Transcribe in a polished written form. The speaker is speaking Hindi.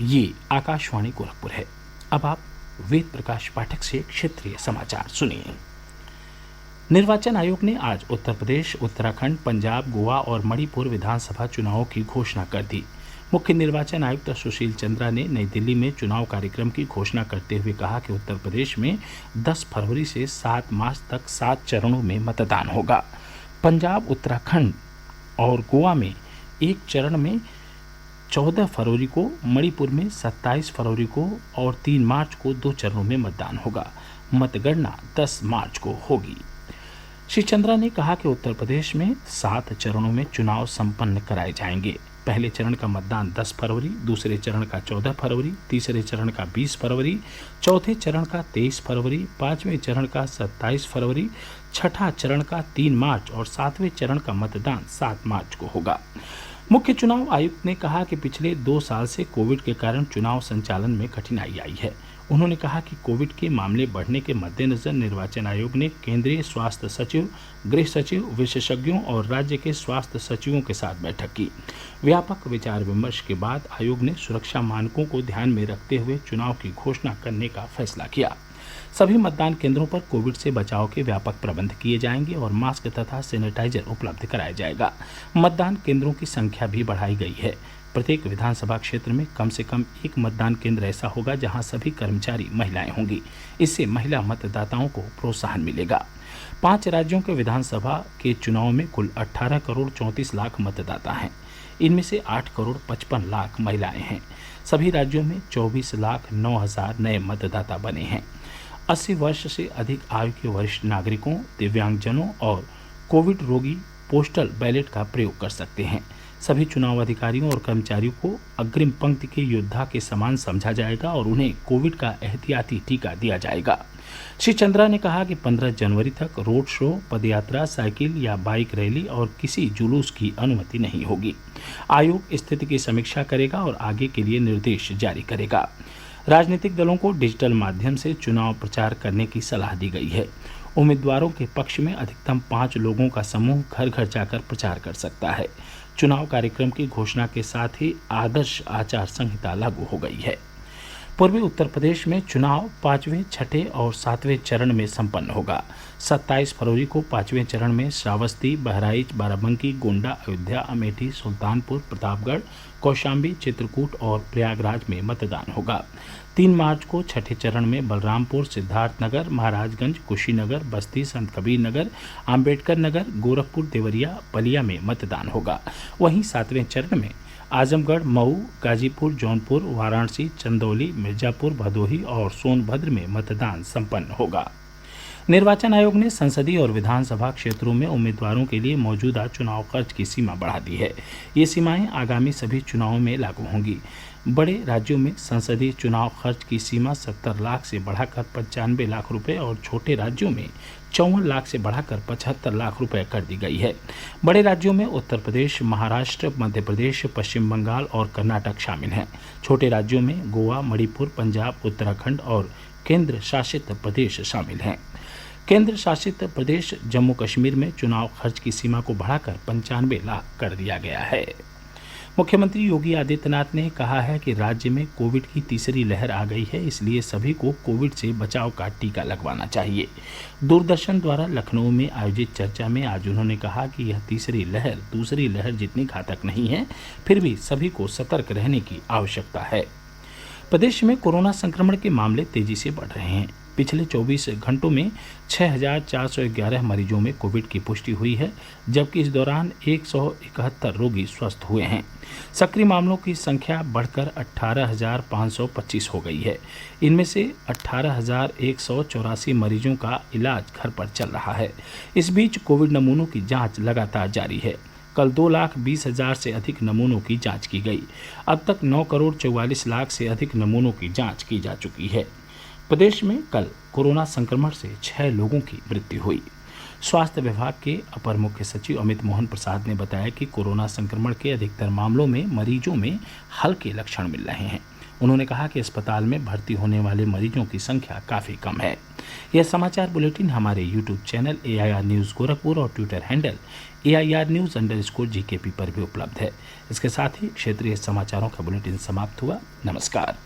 ये आकाशवाणी गोरखपुर है। अब आप वेद प्रकाश पाठक से क्षेत्रीय समाचार सुनिए। निर्वाचन आयोग ने आज उत्तर प्रदेश, उत्तराखंड, पंजाब, गोवा और मणिपुर विधानसभा चुनावों की घोषणा कर दी। मुख्य निर्वाचन आयुक्त सुशील चंद्रा ने नई दिल्ली में चुनाव कार्यक्रम की घोषणा करते हुए कहा कि उत्तर प्रदेश में 10 फरवरी से 7 मार्च तक 7 चरणों में मतदान होगा। पंजाब, उत्तराखंड और गोवा में एक चरण में 14 फरवरी को, मणिपुर में 27 फरवरी को और 3 मार्च को 2 चरणों में मतदान होगा। मतगणना 10 मार्च को होगी। श्री चंद्रा ने कहा कि उत्तर प्रदेश में 7 चरणों में चुनाव संपन्न कराए जाएंगे। पहले चरण का मतदान 10 फरवरी, दूसरे चरण का 14 फरवरी, तीसरे चरण का 20 फरवरी, चौथे चरण का 23 फरवरी, पांचवें चरण का 27 फरवरी, छठा चरण का 3 मार्च और 7वें चरण का मतदान 7 मार्च को होगा। मुख्य चुनाव आयुक्त ने कहा कि पिछले 2 साल से कोविड के कारण चुनाव संचालन में कठिनाई आई है। उन्होंने कहा कि कोविड के मामले बढ़ने के मद्देनजर निर्वाचन आयोग ने केंद्रीय स्वास्थ्य सचिव, गृह सचिव, विशेषज्ञों और राज्य के स्वास्थ्य सचिवों के साथ बैठक की। व्यापक विचार विमर्श के बाद आयोग ने सुरक्षा मानकों को ध्यान में रखते हुए चुनाव की घोषणा करने का फैसला किया। सभी मतदान केंद्रों पर कोविड से बचाव के व्यापक प्रबंध किए जाएंगे और मास्क तथा सैनिटाइजर उपलब्ध कराया जाएगा। मतदान केंद्रों की संख्या भी बढ़ाई गई है। प्रत्येक विधानसभा क्षेत्र में कम से कम एक मतदान केंद्र ऐसा होगा जहां सभी कर्मचारी महिलाएं होंगी। इससे महिला मतदाताओं को प्रोत्साहन मिलेगा। 5 राज्यों के विधानसभा के चुनाव में कुल 18 करोड़ 34 लाख मतदाता हैं। इनमें से 8 करोड़ 55 लाख महिलाएं हैं। सभी राज्यों में 24 लाख 9 हजार नए मतदाता बने हैं। 80 वर्ष से अधिक आयु के वरिष्ठ नागरिकों, दिव्यांगजनों और कोविड रोगी पोस्टल बैलेट का प्रयोग कर सकते हैं। सभी चुनाव अधिकारियों और कर्मचारियों को अग्रिम पंक्ति के योद्धा के समान समझा जाएगा और उन्हें कोविड का एहतियाती टीका दिया जाएगा। श्री चंद्रा ने कहा कि 15 जनवरी तक रोड शो, पदयात्रा, साइकिल या बाइक रैली और किसी जुलूस की अनुमति नहीं होगी। आयोग स्थिति की समीक्षा करेगा और आगे के लिए निर्देश जारी करेगा। राजनीतिक दलों को डिजिटल माध्यम से चुनाव प्रचार करने की सलाह दी गई है। उम्मीदवारों के पक्ष में अधिकतम 5 लोगों का समूह घर घर जाकर प्रचार कर सकता है। चुनाव कार्यक्रम की घोषणा के साथ ही आदर्श आचार संहिता लागू हो गई है। पूर्वी उत्तर प्रदेश में चुनाव 5वें, 6ठे और 7वें चरण में संपन्न होगा। 27 फरवरी को 5वें चरण में श्रावस्ती, बहराइच, बाराबंकी, गोंडा, अयोध्या, अमेठी, सुल्तानपुर, प्रतापगढ़, कौशाम्बी, चित्रकूट और प्रयागराज में मतदान होगा। 3 मार्च को 6ठे चरण में बलरामपुर, सिद्धार्थनगर, महाराजगंज, कुशीनगर, बस्ती, संत कबीर नगर, आम्बेडकर नगर, गोरखपुर, देवरिया, बलिया में मतदान होगा। वहीं 7वें चरण में आजमगढ़, मऊ, गाजीपुर, जौनपुर, वाराणसी, चंदौली, मिर्जापुर, भदोही और सोनभद्र में मतदान संपन्न होगा। निर्वाचन आयोग ने संसदीय और विधानसभा क्षेत्रों में उम्मीदवारों के लिए मौजूदा चुनाव खर्च की सीमा बढ़ा दी है। ये सीमाएं आगामी सभी चुनावों में लागू होंगी। बड़े राज्यों में संसदीय चुनाव खर्च की सीमा 70 लाख से बढ़ाकर 95 लाख रुपए और छोटे राज्यों में 54 लाख से बढ़ाकर 75 लाख रुपए कर दी गई है। बड़े राज्यों में उत्तर प्रदेश, महाराष्ट्र, मध्य प्रदेश, पश्चिम बंगाल और कर्नाटक शामिल हैं। छोटे राज्यों में गोवा, मणिपुर, पंजाब, उत्तराखंड और केंद्र शासित प्रदेश शामिल हैं। केंद्र शासित प्रदेश जम्मू कश्मीर में चुनाव खर्च की सीमा को बढ़ाकर 95 लाख कर दिया गया है। मुख्यमंत्री योगी आदित्यनाथ ने कहा है कि राज्य में कोविड की तीसरी लहर आ गई है, इसलिए सभी को कोविड से बचाव का टीका लगवाना चाहिए। दूरदर्शन द्वारा लखनऊ में आयोजित चर्चा में आज उन्होंने कहा कि यह तीसरी लहर दूसरी लहर जितनी घातक नहीं है, फिर भी सभी को सतर्क रहने की आवश्यकता है। प्रदेश में कोरोना संक्रमण के मामले तेजी से बढ़ रहे हैं। पिछले 24 घंटों में 6,411 मरीजों में कोविड की पुष्टि हुई है, जबकि इस दौरान 171 रोगी स्वस्थ हुए हैं। सक्रिय मामलों की संख्या बढ़कर 18,525 हो गई है। इनमें से 18,184 मरीजों का इलाज घर पर चल रहा है। इस बीच कोविड नमूनों की जांच लगातार जारी है। कल 2,20,000 से अधिक नमूनों की जांच की गई। अब तक 9 करोड़ 44 लाख से अधिक नमूनों की जांच की जा चुकी है। प्रदेश में कल कोरोना संक्रमण से 6 लोगों की मृत्यु हुई। स्वास्थ्य विभाग के अपर मुख्य सचिव अमित मोहन प्रसाद ने बताया कि कोरोना संक्रमण के अधिकतर मामलों में मरीजों में हल्के लक्षण मिल रहे हैं। उन्होंने कहा कि अस्पताल में भर्ती होने वाले मरीजों की संख्या काफ़ी कम है। यह समाचार बुलेटिन हमारे YouTube channel AIR news Gorakhpur और ट्विटर हैंडल AIR News_GKP पर भी उपलब्ध है। इसके साथ ही क्षेत्रीय समाचारों का बुलेटिन समाप्त हुआ। नमस्कार।